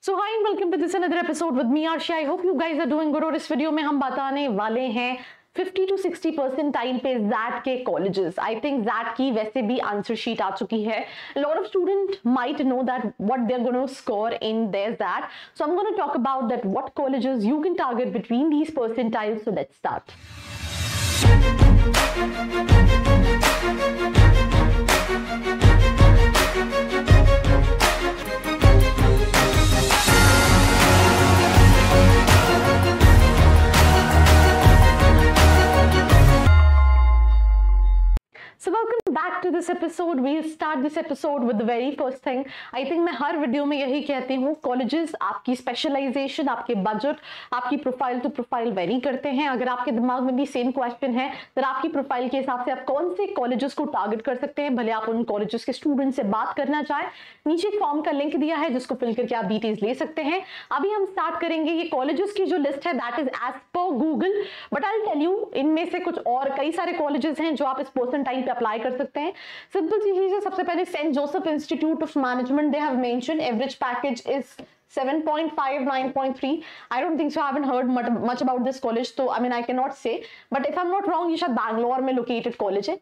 So hi and welcome to this another episode with me Arshi. I hope you guys are doing good. और इस video में हम बताने वाले हैं 50 to 60 परसेंटाइल पे जैट के कॉलेजेस। आई थिंक जैट की वैसे भी आंसर शीट आ चुकी है। Lot of student might know that what they are going to score in their XAT, so I am going to talk about that what colleges you can target between these percentiles. So let's start. So welcome back to this episode. We'll start this episode with the very first thing. I think मैं हर video में यही कहती हूँ, colleges आपकी specialisation, आपके budget, आपकी profile to profile very करते हैं। अगर आपके दिमाग में भी सेम क्वेश्चन है तो आपकी प्रोफाइल के हिसाब से आप कौन से कॉलेजेस को टारगेट कर सकते हैं, भले आप उन कॉलेजेस के स्टूडेंट से बात करना चाहें। नीचे एक फॉर्म का लिंक दिया है जिसको फिल करके आप डिटेल्स ले सकते हैं। अभी हम स्टार्ट करेंगे। ये कॉलेजेस की जो लिस्ट है that is as per Google, but I tell you इनमें से कुछ और कई सारे कॉलेजेस हैं जो आप इस परसेंटाइल पे अप्लाई कर सकते हैं। सिंपल सी चीज है। सबसे पहले saint Joseph institute of management, they have mention average package is 7.5, 9.3. I don't think so. I haven't heard much about this college, so I mean I cannot say. But if I'm not wrong, ये शायद बैंगलोर में located college है।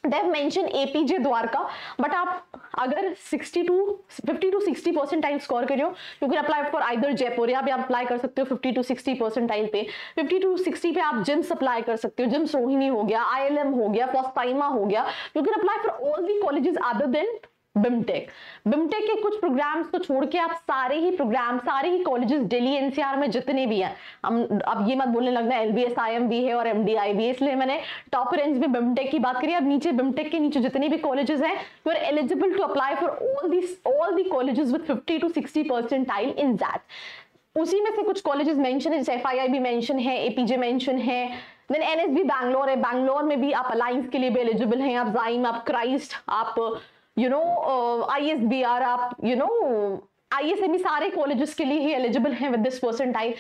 They have mentioned APJ Dwarka, but आप अगर 50 to 60 percentile score कर रहे हो, you can apply for either Jaipur, या भी आप अप्लाई कर सकते हो 50 to 60 परसेंटाइल पे। 50 to 60 पे आप जिम्स अप्लाई कर सकते हो। जिम्स रोहिणी हो गया, ILM हो गया, फॉस्टाइमा हो गया। You can apply for all the colleges other than BIMTECH. BIMTECH के कुछ प्रोग्राम्स को छोड़ के आप सारे ही प्रोग्राम, सारे ही कॉलेजेस दिल्ली एनसीआर में जितने भी हैं, हम अब ये मत बोलने लगना LBS IM भी है और MDI भी है, इसलिए मैंने टॉप रेंज में बिमटेक की बात करी। अब नीचे बिमटेक के नीचे जितने भी कॉलेजेस हैं, you are eligible to apply for all the colleges with 50 to 60 percentile in that. उसी में से कुछ कॉलेजेस मेंशन है, जैसे FII भी मेंशन है, APJ मेंशन है, देन NSB बैंगलोर है। बैंगलोर में भी आप अलायंस के लिए भी एलिजिबल हैं। आप जाइम, आप क्राइस्ट, आप ISBR, आप ISME, सारे कॉलेजेस के लिए ही एलिजिबल हैं विद दिस परसेंटाइल।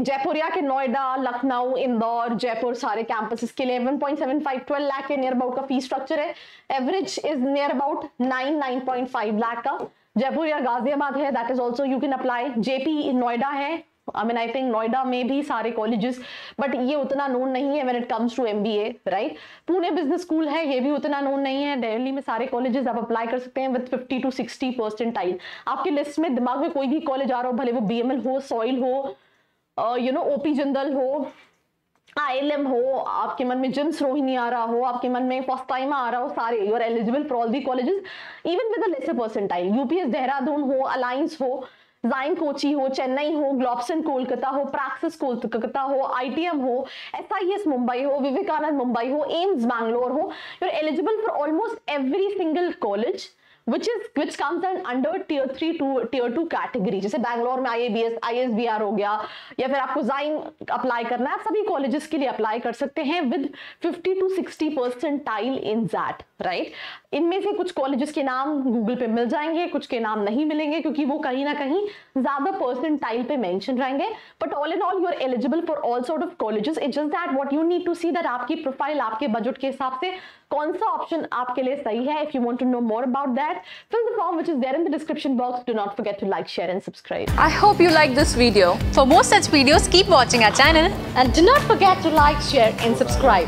जयपुरिया के नोएडा, लखनऊ, इंदौर, जयपुर सारे कैंपसेस के लिए 1.75, 12 लाख के नियर अबाउट का फीस स्ट्रक्चर है। Average is near about 9.5 lakh का। जयपुर या गाजियाबाद है, that is also you can apply. JP Noida है, आई थिंक नोएडा में भी सारे कॉलेजेस, बट ये उतना नोन नहीं है when it comes to MBA, right. Pune business school है, ये भी उतना नोन नहीं है। दिल्ली में सारे कॉलेजेस आप अप्लाई कर सकते हैं विद 50 to 60 परसेंटाइल। आपकी लिस्ट में दिमाग में कोई भी कॉलेज आ रहा हो, भले वो BML हो, सॉइल हो, OP जिंदल हो, ILM हो, आपके मन में जिम्स रोहिणी आ रहा हो, आपके मन में फॉस्टाइमा आ रहा हो, सारे you are eligible for all the colleges even with a lesser percentile. UPS Dehradun हो, अलायंस हो, जाइन कोची हो, चेन्नई हो, ग्लोबसन कोलकाता हो, प्रैक्सिस कोलकाता हो, ITM हो, SIS मुंबई हो, विवेकानंद मुंबई हो, एम्स बैंगलोर हो, you are eligible for almost every single college which comes under tier 3 to tier 2 category. जैसे बैंगलोर में IABS, ISBR हो गया, या फिर आपको जाइन अप्लाई करना है, आप सभी कॉलेजेस के लिए अप्लाई कर सकते हैं with 50 to 60 percentile in that, right. इनमें से कुछ कॉलेजेस के नाम गूगल पे मिल जाएंगे, कुछ के नाम नहीं मिलेंगे क्योंकि वो कहीं ना कहीं ज्यादा परसेंटाइल पे मेंशन रहेंगे। But all in all you are eligible for all sort of colleges. It's just that what you need to see that आपकी प्रोफाइल, आपके बजट के हिसाब से कौन सा ऑप्शन आपके लिए सही है। If you want to know more about that, fill the form which is there in the description box. Do not forget to like, share and subscribe. I hope you like this video. For more such videos, keep watching our channel and do not forget to like, share and subscribe.